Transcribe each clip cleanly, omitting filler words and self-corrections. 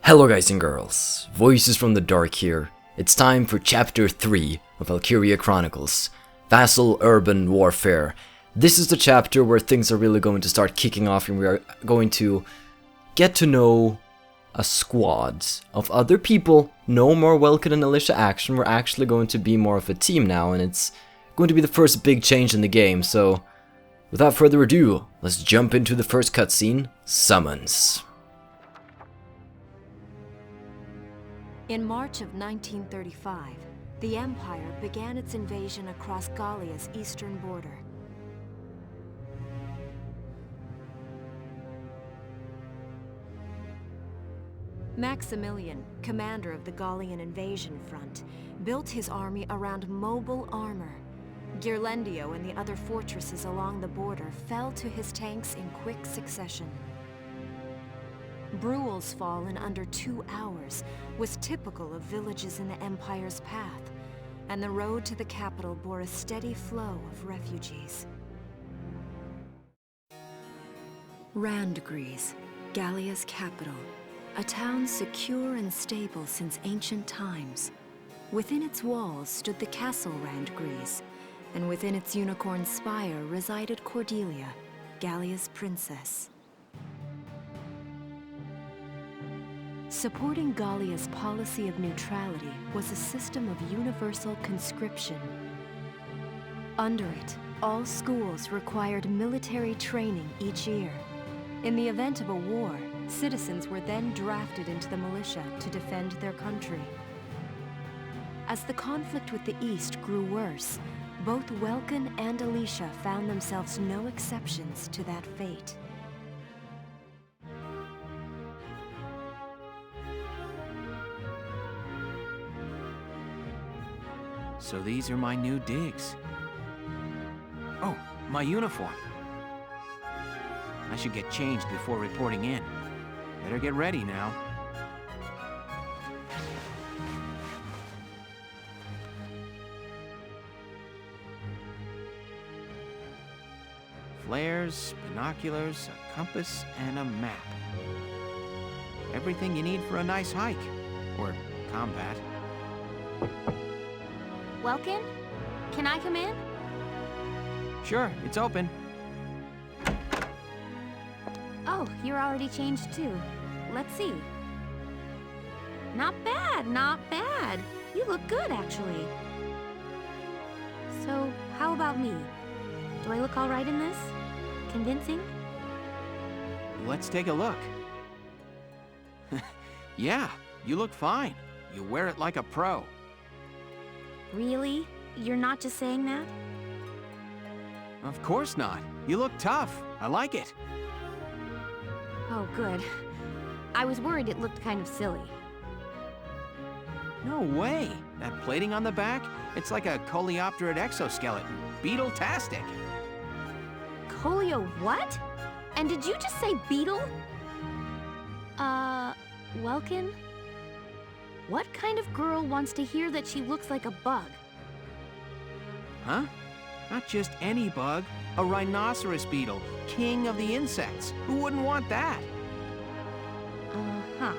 Hello guys and girls, Voices from the Dark here. It's time for Chapter 3 of Valkyria Chronicles, Vassal Urban Warfare. This is the chapter where things are really going to start kicking off and we are going to get to know a squad of other people. No more Welkin and Alicia action, we're actually going to be more of a team now, and it's going to be the first big change in the game, so without further ado, let's jump into the first cutscene, Summons. In March of 1935, the Empire began its invasion across Gallia's eastern border. Maximilian, commander of the Gallian invasion front, built his army around mobile armor. Ghirlandaio and the other fortresses along the border fell to his tanks in quick succession. Bruhl's fall in under 2 hours was typical of villages in the Empire's path, and the road to the capital bore a steady flow of refugees. Randgries, Gallia's capital, a town secure and stable since ancient times. Within its walls stood the castle Randgries, and within its unicorn spire resided Cordelia, Gallia's princess. Supporting Gallia's policy of neutrality was a system of universal conscription. Under it, all schools required military training each year. In the event of a war, citizens were then drafted into the militia to defend their country. As the conflict with the East grew worse, both Welkin and Alicia found themselves no exceptions to that fate. So these are my new digs. Oh, my uniform. I should get changed before reporting in. Better get ready now. Flares, binoculars, a compass, and a map. Everything you need for a nice hike. Or combat. Welkin? Can I come in? Sure, it's open. Oh, you're already changed too. Let's see. Not bad, not bad. You look good, actually. So, how about me? Do I look all right in this? Convincing? Let's take a look. Yeah, you look fine. You wear it like a pro. Really? You're not just saying that? Of course not. You look tough. I like it. Oh, good. I was worried it looked kind of silly. No way. That plating on the back, it's like a coleopterate exoskeleton. Beetle-tastic. Colio what? And did you just say beetle? Welkin? What kind of girl wants to hear that she looks like a bug? Huh? Not just any bug. A rhinoceros beetle, king of the insects. Who wouldn't want that? Uh-huh.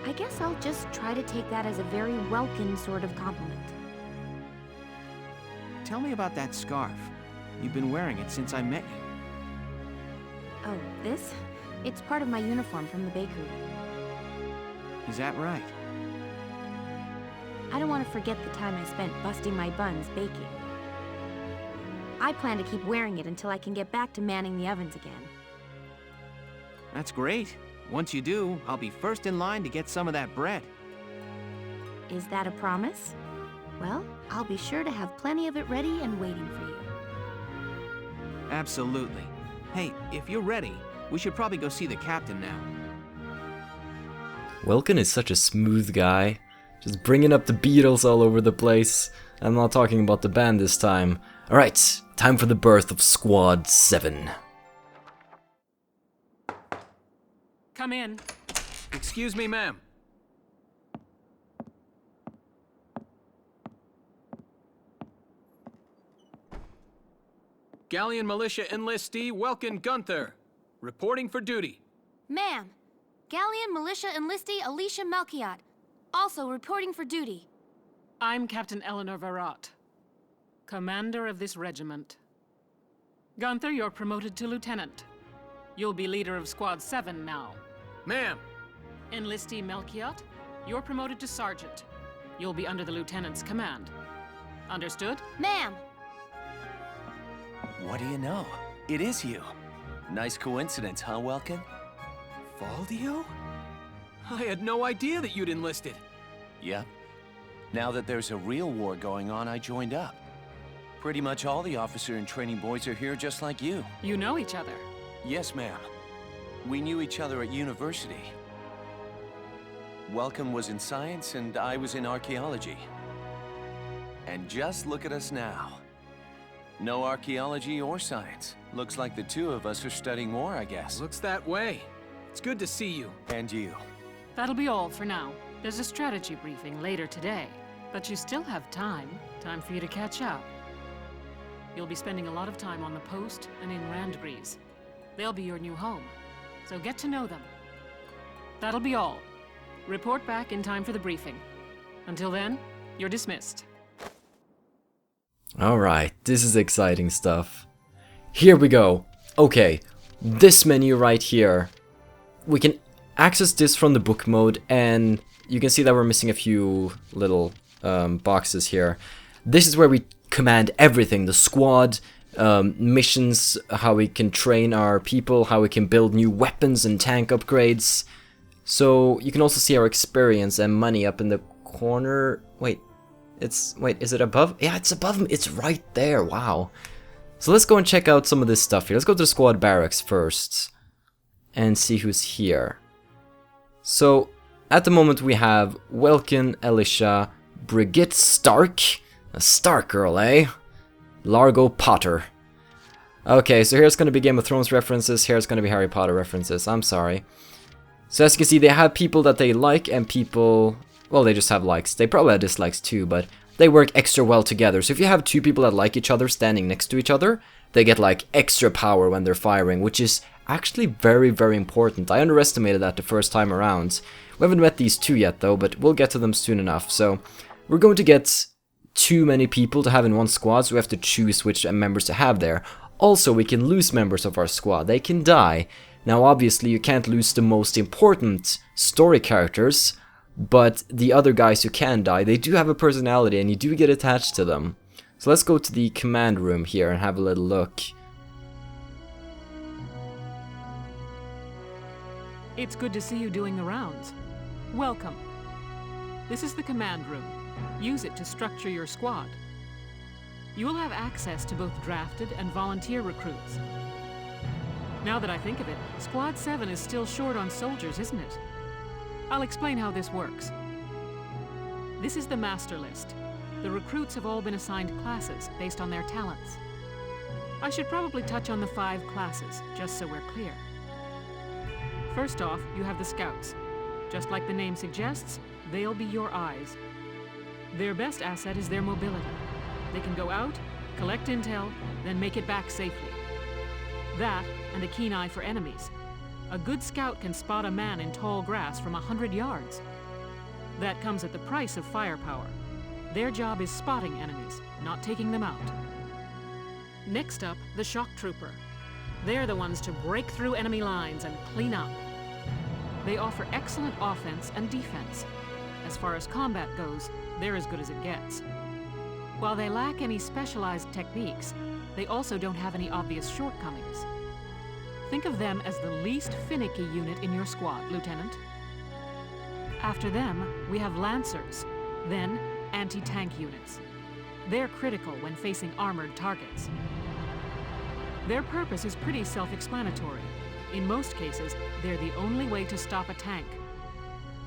I guess I'll just try to take that as a very Welkin sort of compliment. Tell me about that scarf. You've been wearing it since I met you. Oh, this? It's part of my uniform from the bakery. Is that right? I don't want to forget the time I spent busting my buns baking. I plan to keep wearing it until I can get back to manning the ovens again. That's great. Once you do, I'll be first in line to get some of that bread. Is that a promise? Well, I'll be sure to have plenty of it ready and waiting for you. Absolutely. Hey, if you're ready, we should probably go see the captain now. Welkin is such a smooth guy, just bringing up the Beatles all over the place. I'm not talking about the band this time. Alright, time for the birth of Squad 7. Come in. Excuse me, ma'am. Gallian Militia enlistee Welkin Gunther, reporting for duty. Ma'am, Galleon Militia Enlistee Alicia Melchiot, also reporting for duty. I'm Captain Eleanor Varrot, commander of this regiment. Gunther, you're promoted to lieutenant. You'll be leader of Squad 7 now. Ma'am! Enlistee Melchiot, you're promoted to sergeant. You'll be under the lieutenant's command. Understood? Ma'am! What do you know? It is you. Nice coincidence, huh, Welkin? Valdio? I had no idea that you'd enlisted. Yep. Now that there's a real war going on, I joined up. Pretty much all the officer and training boys are here just like you. You know each other. Yes, ma'am. We knew each other at university. Welcome was in science and I was in archaeology. And just look at us now. No archaeology or science. Looks like the two of us are studying war, I guess. Looks that way. It's good to see you. And you. That'll be all for now. There's a strategy briefing later today, but you still have time for you to catch up. You'll be spending a lot of time on the post and in Randgrees. They'll be your new home, so get to know them. That'll be all. Report back in time for the briefing. Until then, you're dismissed. Alright, this is exciting stuff. Here we go. Okay, this menu right here. We can access this from the book mode, and you can see that we're missing a few little boxes here. This is where we command everything, the squad, missions, how we can train our people, how we can build new weapons and tank upgrades. So you can also see our experience and money up in the corner. Wait, is it above? Yeah, it's above. It's right there. Wow. So let's go and check out some of this stuff here. Let's go to the squad barracks first and see who's here. So at the moment we have Welkin, Alicia, Brigitte Stark, a Stark girl, eh? Largo Potter. Okay, so here's going to be Game of Thrones references, here's going to be Harry Potter references, I'm sorry. So as you can see, they have people that they like and people, well, they just have likes. They probably have dislikes too, but they work extra well together. So if you have two people that like each other standing next to each other, they get like extra power when they're firing, which is actually very, very important. I underestimated that the first time around. We haven't met these two yet though, but we'll get to them soon enough. So we're going to get too many people to have in one squad, so we have to choose which members to have there. Also, we can lose members of our squad. They can die. Now obviously you can't lose the most important story characters, but the other guys who can die, they do have a personality and you do get attached to them. So let's go to the command room here and have a little look. It's good to see you doing the rounds. Welcome. This is the command room. Use it to structure your squad. You will have access to both drafted and volunteer recruits. Now that I think of it, Squad 7 is still short on soldiers, isn't it? I'll explain how this works. This is the master list. The recruits have all been assigned classes based on their talents. I should probably touch on the 5 classes, just so we're clear. First off, you have the scouts. Just like the name suggests, they'll be your eyes. Their best asset is their mobility. They can go out, collect intel, then make it back safely. That, and a keen eye for enemies. A good scout can spot a man in tall grass from 100 yards. That comes at the price of firepower. Their job is spotting enemies, not taking them out. Next up, the shock trooper. They're the ones to break through enemy lines and clean up. They offer excellent offense and defense. As far as combat goes, they're as good as it gets. While they lack any specialized techniques, they also don't have any obvious shortcomings. Think of them as the least finicky unit in your squad, Lieutenant. After them, we have Lancers, then anti-tank units. They're critical when facing armored targets. Their purpose is pretty self-explanatory. In most cases, they're the only way to stop a tank.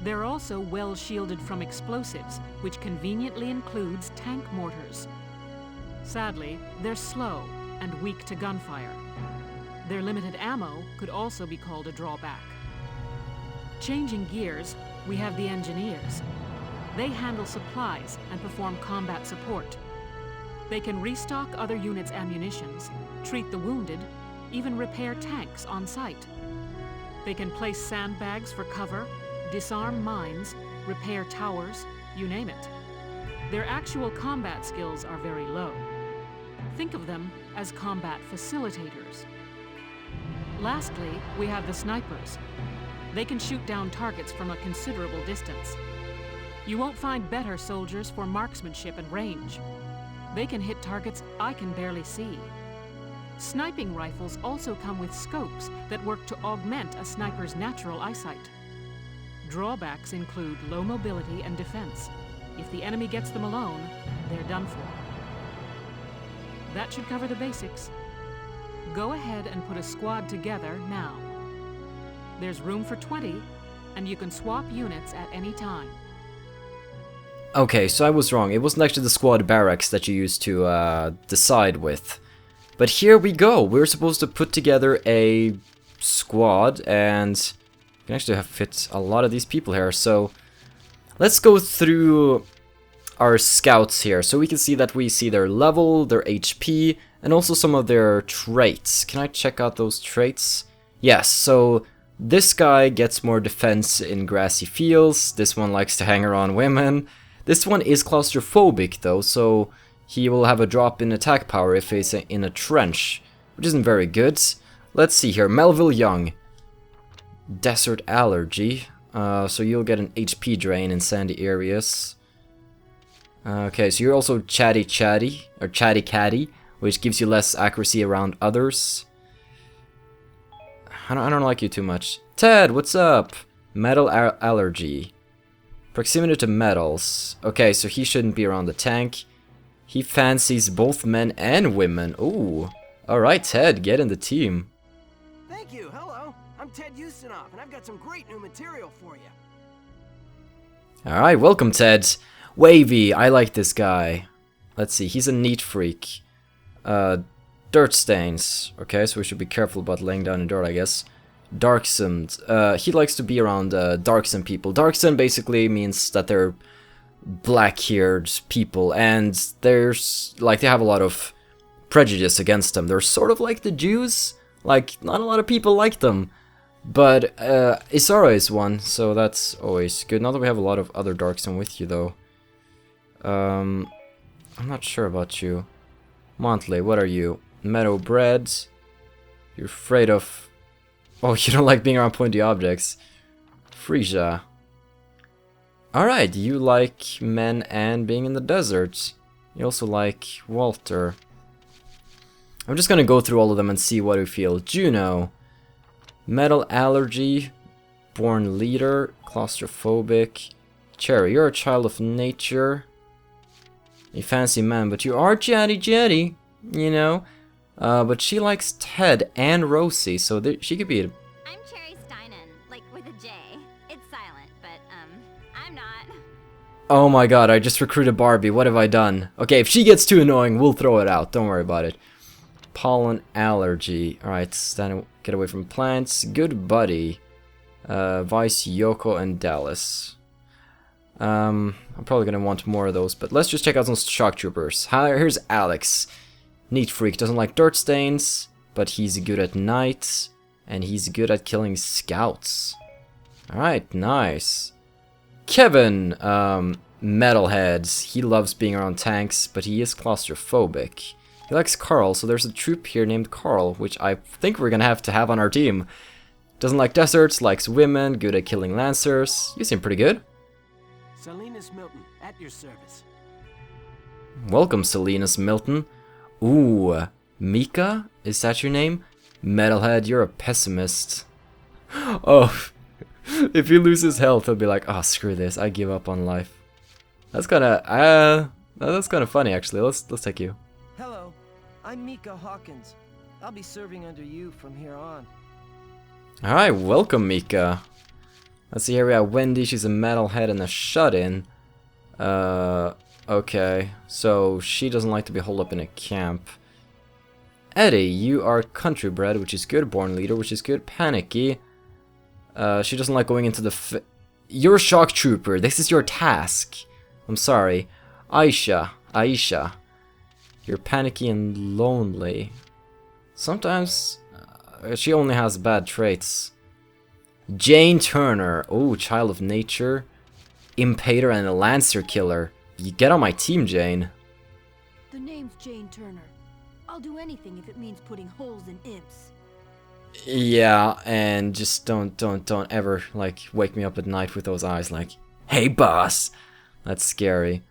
They're also well shielded from explosives, which conveniently includes tank mortars. Sadly, they're slow and weak to gunfire. Their limited ammo could also be called a drawback. Changing gears, we have the engineers. They handle supplies and perform combat support. They can restock other units' ammunitions, treat the wounded, even repair tanks on site. They can place sandbags for cover, disarm mines, repair towers, you name it. Their actual combat skills are very low. Think of them as combat facilitators. Lastly, we have the snipers. They can shoot down targets from a considerable distance. You won't find better soldiers for marksmanship and range. They can hit targets I can barely see. Sniping rifles also come with scopes that work to augment a sniper's natural eyesight. Drawbacks include low mobility and defense. If the enemy gets them alone, they're done for. That should cover the basics. Go ahead and put a squad together now. There's room for 20, and you can swap units at any time. Okay, so I was wrong. It wasn't actually the squad barracks that you used to decide with. But here we go. We're supposed to put together a squad, and we can actually fit a lot of these people here. So let's go through our scouts here, so we can see that we see their level, their HP, and also some of their traits. Can I check out those traits? Yes, so this guy gets more defense in grassy fields. This one likes to hang around women. This one is claustrophobic though, so he will have a drop in attack power if he's in a trench, which isn't very good. Let's see here, Melville Young. Desert allergy, so you'll get an HP drain in sandy areas. Okay, so you're also chatty catty, which gives you less accuracy around others. I don't like you too much. Ted, what's up? Metal allergy. Proximity to metals. Okay, so he shouldn't be around the tank. He fancies both men and women. Ooh. Alright, Ted, get in the team. Thank you, hello. I'm Ted Ustinov, and I've got some great new material for you. Alright, welcome, Ted. Wavy, I like this guy. Let's see, he's a neat freak. Dirt stains. Okay, so we should be careful about laying down in dirt, I guess. Darksomed. He likes to be around darksomed people. Darksomed basically means that they're black-haired people, and there's like they have a lot of prejudice against them. They're sort of like the Jews. Like, not a lot of people like them. But Isara is one, so that's always good. Now that we have a lot of other Darksomed with you, though. I'm not sure about you. Montley, what are you? Meadow bread. You're afraid of... Oh, you don't like being around pointy objects. Frisia. Alright, you like men and being in the desert. You also like Walter. I'm just gonna go through all of them and see what we feel. Juno. Metal allergy. Born leader. Claustrophobic. Cherry, you're a child of nature. A fancy man, but you are chatty, you know. But she likes Ted and Rosie, so she could be... I'm Cherry Steinen, like with a J. It's silent, but, I'm not. Oh my god, I just recruited Barbie. What have I done? Okay, if she gets too annoying, we'll throw it out. Don't worry about it. Pollen allergy. Alright, get away from plants. Good buddy. Vice, Yoko, and Dallas. I'm probably gonna want more of those, but let's just check out some shock troopers. Here's Alex. Neat freak, doesn't like dirt stains, but he's good at night, and he's good at killing scouts. Alright, nice. Kevin, metalheads. He loves being around tanks, but he is claustrophobic. He likes Carl, so there's a troop here named Carl, which I think we're gonna have to have on our team. Doesn't like deserts, likes women, good at killing lancers. You seem pretty good. Salinas Milton, at your service. Welcome, Salinas Milton. Ooh, Mika? Is that your name? Metalhead, you're a pessimist. Oh, if he loses health, he'll be like, oh, screw this, I give up on life. That's kinda, that's kinda funny, actually. Let's take you. Hello, I'm Mika Hawkins. I'll be serving under you from here on. Alright, welcome, Mika. Let's see, here we have Wendy, she's a metalhead and a shut-in. Okay, so she doesn't like to be holed up in a camp. Eddie, you are country bred, which is good. Born leader, which is good. Panicky. She doesn't like going into the You're a shock trooper, this is your task. I'm sorry. Aisha. You're panicky and lonely. Sometimes she only has bad traits. Jane Turner. Oh, Child of Nature. Impaler and a Lancer Killer. You get on my team, Jane. The name's Jane Turner. I'll do anything if it means putting holes in imps. Yeah, and just don't ever, like, wake me up at night with those eyes like, hey, boss! That's scary.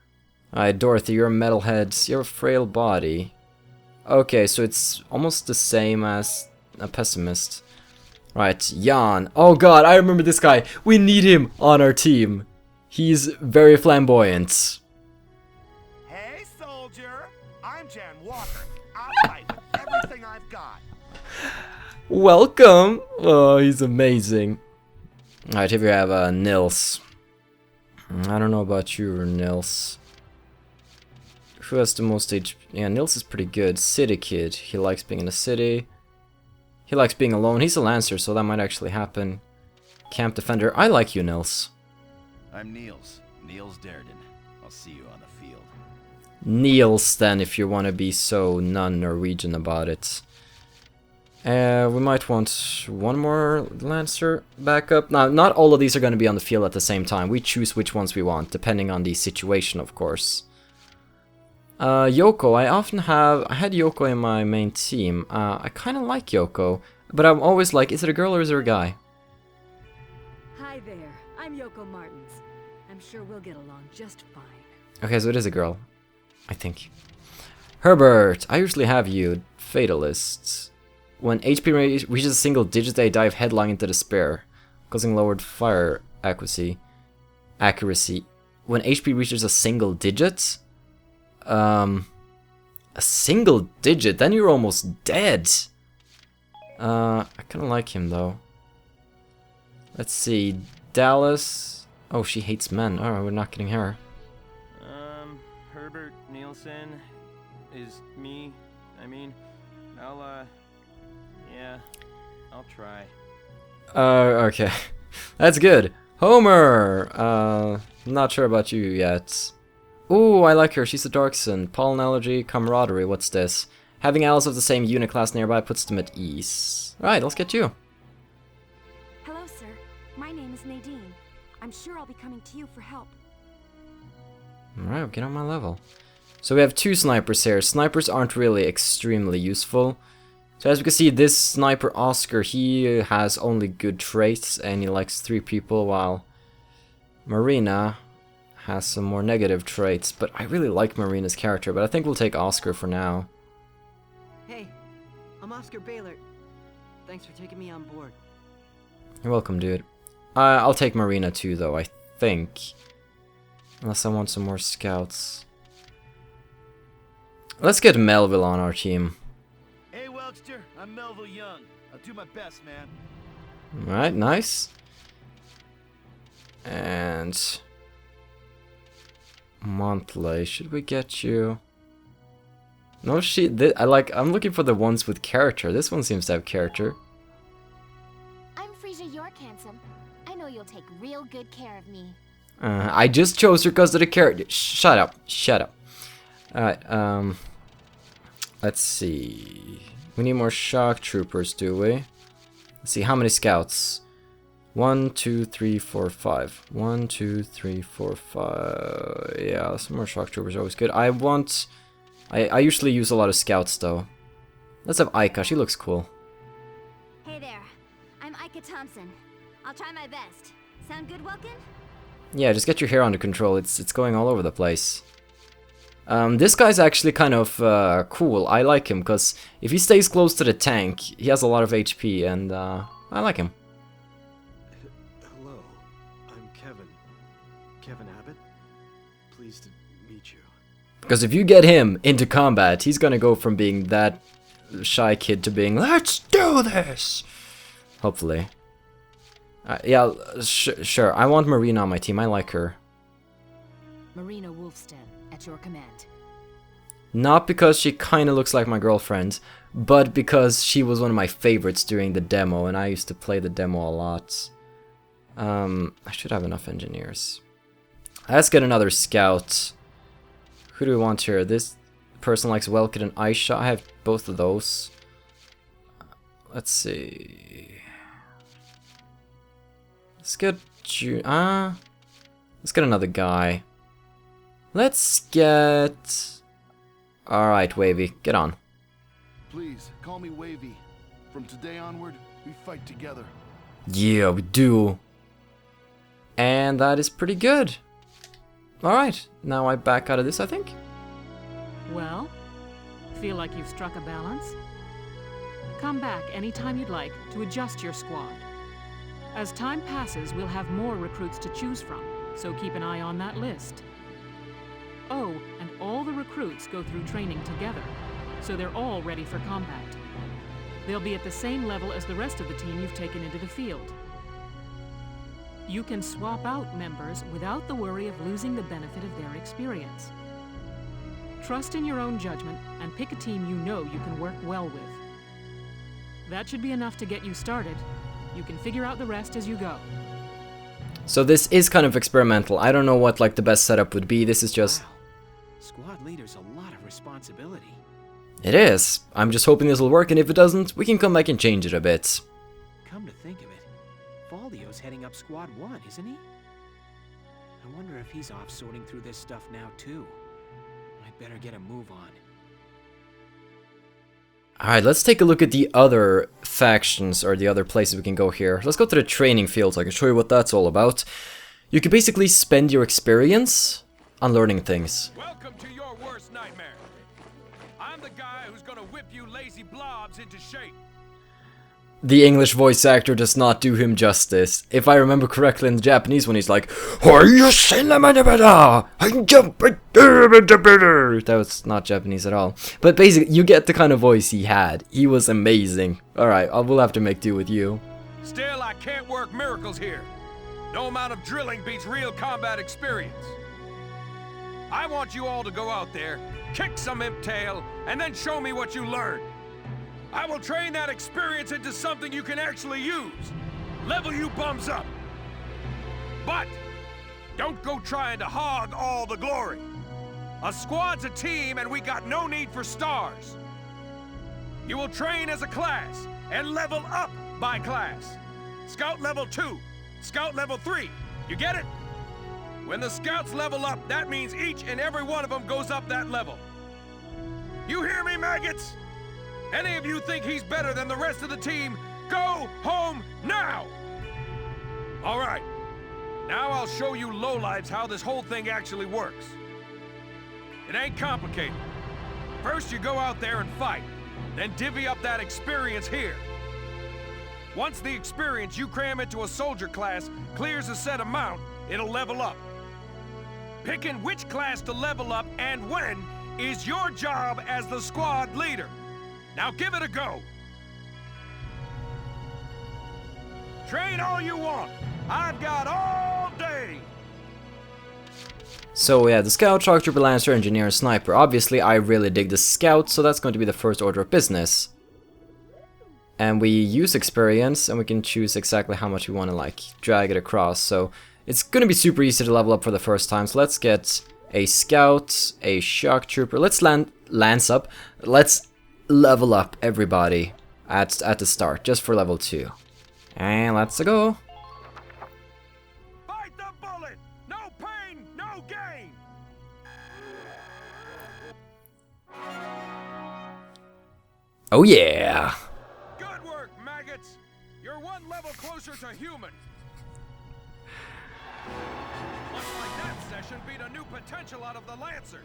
Alright, Dorothy, you're a metalhead. You have a frail body. Okay, so it's almost the same as a pessimist. Right, Jan. Oh god, I remember this guy. We need him on our team. He's very flamboyant. Hey, soldier! I'm Jan Walker. I'll fight with everything I've got. Welcome! Oh, he's amazing. Alright, here we have Nils. I don't know about you, Nils. Who has the most HP? Yeah, Nils is pretty good. City kid. He likes being in the city. He likes being alone. He's a Lancer, so that might actually happen. Camp defender. I like you, Nils. I'm Niels. Niels Darden. I'll see you on the field. Niels, then, if you want to be so non-Norwegian about it. We might want one more Lancer backup. Now, not all of these are going to be on the field at the same time. We choose which ones we want, depending on the situation, of course. Yoko, I had Yoko in my main team. I kind of like Yoko, but I'm always like, is it a girl or is it a guy? Hi there, I'm Yoko Martins. I'm sure we'll get along just fine. Okay, so it is a girl, I think. Herbert, I usually have you, Fatalist. When HP reaches a single digit, they dive headlong into despair, causing lowered fire accuracy. When HP reaches a single digit? A single digit? Then you're almost dead. I kind of like him, though. Let's see. Dallas. Oh, she hates men. Oh, we're not getting her. Herbert Nielsen is me. I mean, yeah, I'll try. Okay. That's good. Homer! Not sure about you yet. Ooh, I like her. She's a Darkson. Pollen allergy, camaraderie. What's this? Having allies of the same unit class nearby puts them at ease. Right, let's get you. Hello, sir. My name is Nadine. I'm sure I'll be coming to you for help. Alright, get on my level. So we have two snipers here. Snipers aren't really extremely useful. So as we can see, this sniper Oscar, he has only good traits and he likes 3 people, while Marina has some more negative traits. But I really like Marina's character, but I think we'll take Oscar for now. Hey, I'm Oscar Baylor. Thanks for taking me on board. You're welcome, dude. I'll take Marina too, though, I think. Unless I want some more scouts. Let's get Melville on our team. Hey, Welkster, I'm Melville Young. I'll do my best, man. Alright, nice. And monthly, should we get you? No, I'm looking for the ones with character. This one seems to have character. I'm Frisia York Handsome. I know you'll take real good care of me. I just chose her because of the character. Shut up. Shut up. Alright, let's see. We need more shock troopers, do we? Let's see, how many scouts? 1, 2, 3, 4, 5. 1, 2, 3, 4, 5. Yeah, some more shock troopers are always good. I usually use a lot of scouts, though. Let's have Aika, she looks cool. Hey there. I'm Ika Thompson. I'll try my best. Sound good, Welkin? Yeah, just get your hair under control. It's going all over the place. This guy's actually kind of cool. I like him, because if he stays close to the tank, he has a lot of HP, and I like him. Hello, I'm Kevin. Kevin Abbott. Pleased to meet you. Because if you get him into combat, he's gonna go from being that shy kid to being, let's do this! Hopefully. Yeah, sure. I want Marina on my team. I like her. Marina Wolfstead, at your command. Not because she kind of looks like my girlfriend, but because she was one of my favorites during the demo, and I used to play the demo a lot. I should have enough engineers. Let's get another scout. Who do we want here? This person likes Welkin and Aisha. I have both of those. Let's see. Let's get let's get another guy. Let's get... Alright, Wavy, get on. Please, call me Wavy. From today onward, we fight together. Yeah, we do. And that is pretty good. Alright, now I back out of this, I think. Well, feel like you've struck a balance? Come back anytime you'd like to adjust your squad. As time passes, we'll have more recruits to choose from, so keep an eye on that list. Oh, and all the recruits go through training together, so they're all ready for combat. They'll be at the same level as the rest of the team you've taken into the field. You can swap out members without the worry of losing the benefit of their experience. Trust in your own judgment and pick a team you know you can work well with. That should be enough to get you started. You can figure out the rest as you go. So this is kind of experimental. I don't know what like the best setup would be. This is just... Wow. Squad leader's a lot of responsibility. It is. I'm just hoping this will work, and if it doesn't, we can come back and change it a bit. Come to think of it, Valdio's heading up Squad 1, isn't he? I wonder if he's off sorting through this stuff now too. I'd better get a move on. Alright, let's take a look at the other factions, or the other places we can go here. Let's go to the training field so I can show you what that's all about. You can basically spend your experience on learning things. Welcome to your worst nightmare. I'm the guy who's gonna whip you lazy blobs into shape. The English voice actor does not do him justice. If I remember correctly in the Japanese one, he's like, that was not Japanese at all. But basically, you get the kind of voice he had. He was amazing. Alright, we'll have to make do with you. Still, I can't work miracles here. No amount of drilling beats real combat experience. I want you all to go out there, kick some imp tail, and then show me what you learned. I will train that experience into something you can actually use. Level you bums up. But don't go trying to hog all the glory. A squad's a team, and we got no need for stars. You will train as a class and level up by class. Scout level 2, Scout level 3. You get it? When the scouts level up, that means each and every one of them goes up that level. You hear me, maggots? Any of you think he's better than the rest of the team, go home now! Alright, now I'll show you lowlives how this whole thing actually works. It ain't complicated. First you go out there and fight, then divvy up that experience here. Once the experience you cram into a soldier class clears a set amount, it'll level up. Picking which class to level up and when is your job as the squad leader. Now give it a go. Train all you want. I've got all day. So yeah, the Scout, Shock Trooper, Lancer, Engineer, Sniper. Obviously, I really dig the Scout, so that's going to be the first order of business. And we use experience, and we can choose exactly how much we want to like drag it across. So it's going to be super easy to level up for the first time. So let's get a Scout, a Shock Trooper. Let's lance up. Let's level up everybody at the start, just for level 2. And let's go. Bite the bullet! No pain, no gain! Oh yeah! Good work, maggots! You're one level closer to human. Looks like that session beat a new potential out of the Lancers.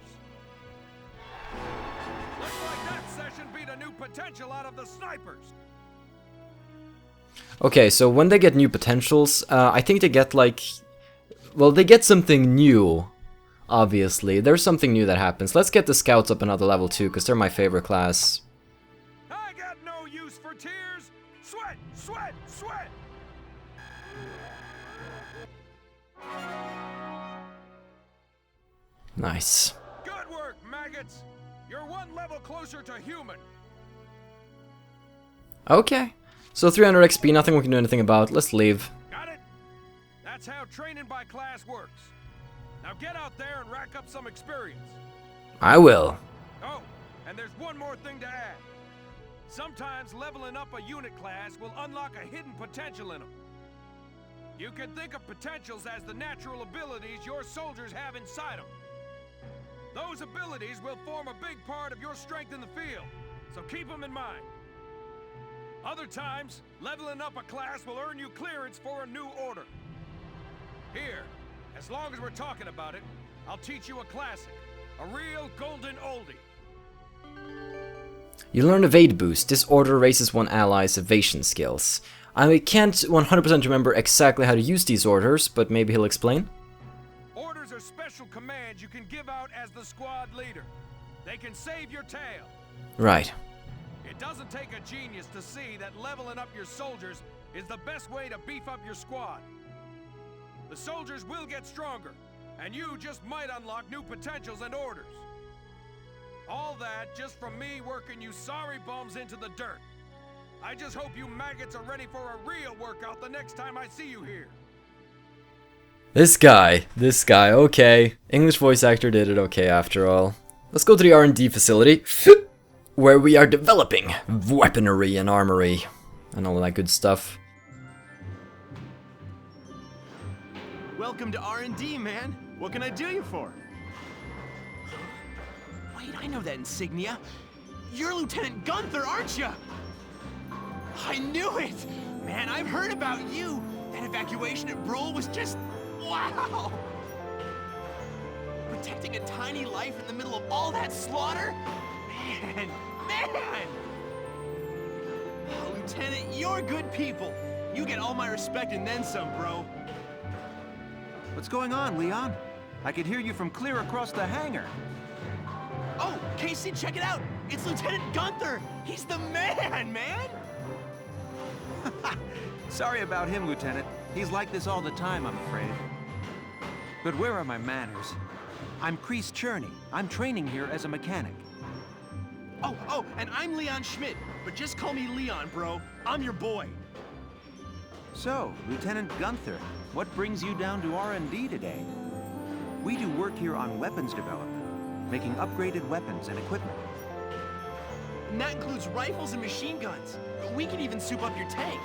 Looks like that session beat a new potential out of the Snipers. Okay, so when they get new potentials, I think they get like... Well, they get something new, obviously. There's something new that happens. Let's get the Scouts up another level 2, because they're my favorite class. I got no use for tears. Sweat, sweat, sweat. Nice. Good work, maggots. You're one level closer to human. Okay. So 300 XP, nothing we can do anything about. Let's leave. Got it? That's how training by class works. Now get out there and rack up some experience. I will. Oh, and there's one more thing to add. Sometimes leveling up a unit class will unlock a hidden potential in them. You can think of potentials as the natural abilities your soldiers have inside them. Those abilities will form a big part of your strength in the field, so keep them in mind. Other times, leveling up a class will earn you clearance for a new order. Here, as long as we're talking about it, I'll teach you a classic, a real golden oldie. You learn Evade Boost. This order raises one ally's evasion skills. I can't 100% remember exactly how to use these orders, but maybe he'll explain. Orders are special commands you can give out as the squad leader. They can save your tail. Right. It doesn't take a genius to see that leveling up your soldiers is the best way to beef up your squad. The soldiers will get stronger, and you just might unlock new potentials and orders. All that just from me working you sorry bums into the dirt. I just hope you maggots are ready for a real workout the next time I see you here. This guy, okay. English voice actor did it okay after all. Let's go to the R&D facility, where we are developing weaponry and armory, and all that good stuff. Welcome to R&D, man. What can I do you for? Wait, I know that insignia. You're Lieutenant Gunther, aren't you? I knew it! Man, I've heard about you! That evacuation at Brule was just... wow! Protecting a tiny life in the middle of all that slaughter? Man! Oh, Lieutenant, you're good people. You get all my respect and then some, bro. What's going on, Leon? I could hear you from clear across the hangar. Oh, Casey, check it out! It's Lieutenant Gunther! He's the man! Sorry about him, Lieutenant. He's like this all the time, I'm afraid. But where are my manners? I'm Kreese Cherney. I'm training here as a mechanic. Oh, and I'm Leon Schmidt, but just call me Leon, bro. I'm your boy. So, Lieutenant Gunther, what brings you down to R&D today? We do work here on weapons development, making upgraded weapons and equipment. And that includes rifles and machine guns. We can even soup up your tank.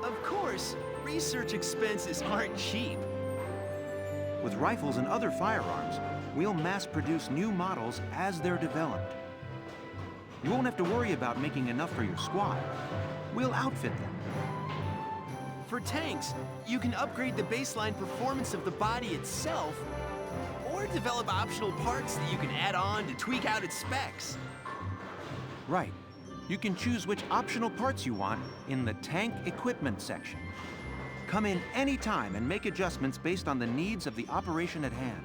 Of course, research expenses aren't cheap. With rifles and other firearms, we'll mass-produce new models as they're developed. You won't have to worry about making enough for your squad. We'll outfit them. For tanks, you can upgrade the baseline performance of the body itself, or develop optional parts that you can add on to tweak out its specs. Right. You can choose which optional parts you want in the tank equipment section. Come in anytime and make adjustments based on the needs of the operation at hand.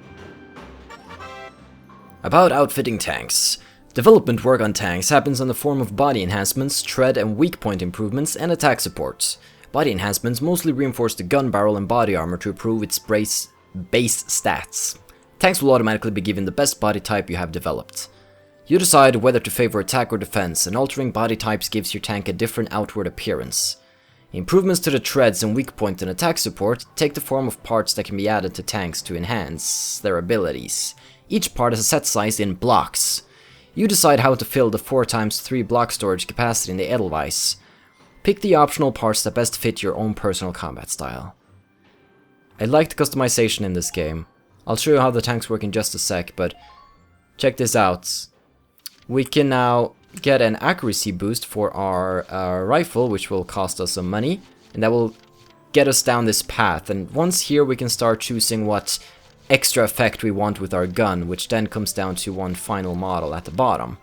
About outfitting tanks. Development work on tanks happens in the form of body enhancements, tread and weak point improvements, and attack supports. Body enhancements mostly reinforce the gun barrel and body armor to improve its base stats. Tanks will automatically be given the best body type you have developed. You decide whether to favor attack or defense, and altering body types gives your tank a different outward appearance. Improvements to the treads and weak point and attack support take the form of parts that can be added to tanks to enhance their abilities. Each part has a set size in blocks. You decide how to fill the 4x3 block storage capacity in the Edelweiss. Pick the optional parts that best fit your own personal combat style. I like the customization in this game. I'll show you how the tanks work in just a sec, but check this out. We can now get an accuracy boost for our rifle, which will cost us some money, and that will get us down this path. And once here we can start choosing what extra effect we want with our gun, which then comes down to one final model at the bottom.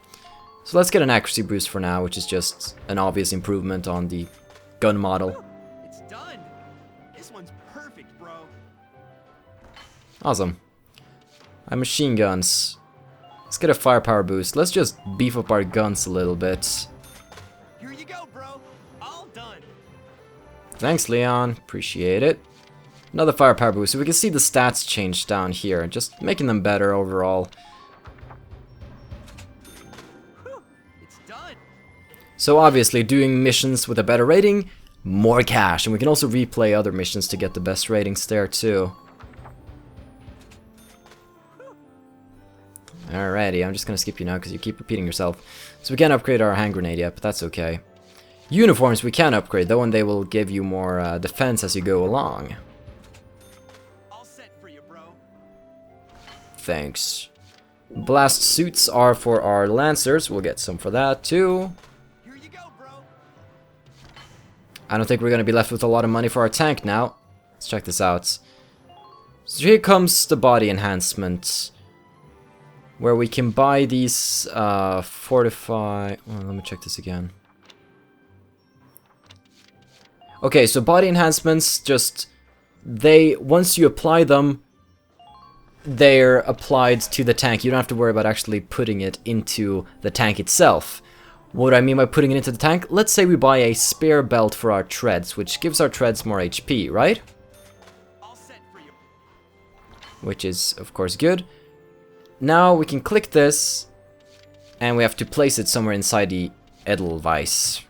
So let's get an accuracy boost for now, which is just an obvious improvement on the gun model. It's done. This one's perfect, bro. Awesome. Machine guns. Let's get a firepower boost. Let's just beef up our guns a little bit. Here you go, bro. All done. Thanks, Leon. Appreciate it. Another firepower boost. So we can see the stats change down here, just making them better overall. It's done. So obviously, doing missions with a better rating, more cash. And we can also replay other missions to get the best ratings there too. Alrighty, I'm just gonna skip you now because you keep repeating yourself. So we can't upgrade our hand grenade yet, but that's okay. Uniforms we can upgrade though, and they will give you more defense as you go along. All set for you, bro. Thanks. Blast suits are for our lancers. We'll get some for that too. Here you go, bro. I don't think we're gonna be left with a lot of money for our tank now. Let's check this out. So here comes the body enhancement, where we can buy these fortify. Oh, let me check this again. Okay, so body enhancements, just once you apply them, they're applied to the tank. You don't have to worry about actually putting it into the tank itself. What do I mean by putting it into the tank? Let's say we buy a spare belt for our treads, which gives our treads more HP, right? All set for you. Which is, of course, good. Now we can click this, and we have to place it somewhere inside the Edelweiss.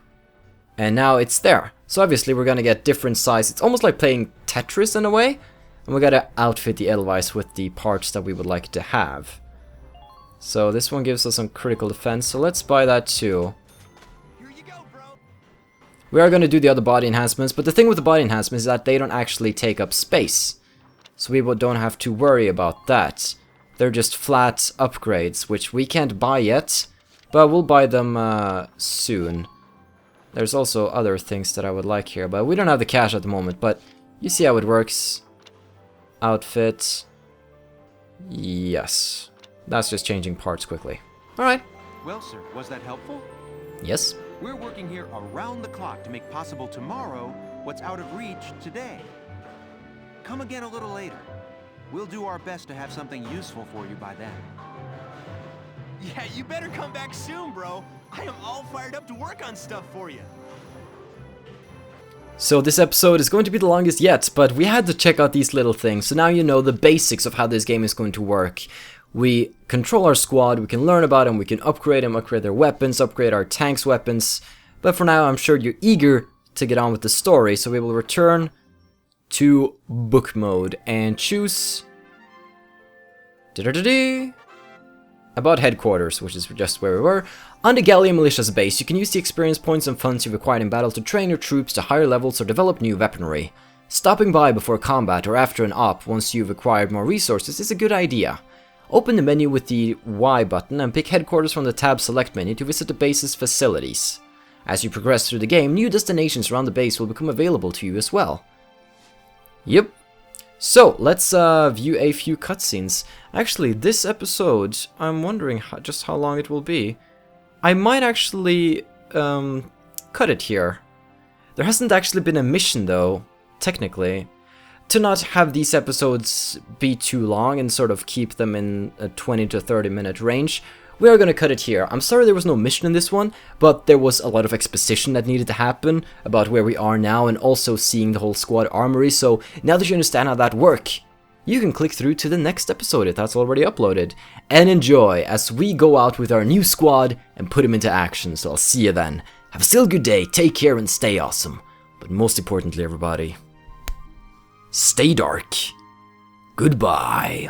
And now it's there. So obviously we're gonna get different size. It's almost like playing Tetris in a way. And we gotta outfit the Edelweiss with the parts that we would like to have. So this one gives us some critical defense, so let's buy that too. Here you go, bro. We are gonna do the other body enhancements, but the thing with the body enhancements is that they don't actually take up space. So we don't have to worry about that. They're just flat upgrades, which we can't buy yet, but we'll buy them soon. There's also other things that I would like here, but we don't have the cash at the moment, but you see how it works. Outfit. Yes. That's just changing parts quickly. Alright. Well, sir, was that helpful? Yes. We're working here around the clock to make possible tomorrow what's out of reach today. Come again a little later. We'll do our best to have something useful for you by then. Yeah, you better come back soon, bro. I am all fired up to work on stuff for you. So this episode is going to be the longest yet, but we had to check out these little things, so now you know the basics of how this game is going to work. We control our squad, we can learn about them, we can upgrade them, upgrade their weapons, upgrade our tanks' weapons, but for now I'm sure you're eager to get on with the story, so we will return to book mode and choose about headquarters, which is just where we were. On the Gallium Militia's base, you can use the experience points and funds you've acquired in battle to train your troops to higher levels or develop new weaponry. Stopping by before combat or after an op once you've acquired more resources is a good idea. Open the menu with the Y button and pick headquarters from the tab select menu to visit the base's facilities. As you progress through the game, new destinations around the base will become available to you as well. Yep. So, let's view a few cutscenes. Actually, this episode, I'm wondering just how long it will be. I might actually cut it here. There hasn't actually been a mission though, technically. To not have these episodes be too long and sort of keep them in a 20 to 30 minute range, we are gonna cut it here. I'm sorry there was no mission in this one, but there was a lot of exposition that needed to happen about where we are now and also seeing the whole squad armory, so now that you understand how that works, you can click through to the next episode if that's already uploaded, and enjoy as we go out with our new squad and put them into action. So I'll see you then. Have a still good day, take care and stay awesome. But most importantly everybody, stay dark. Goodbye.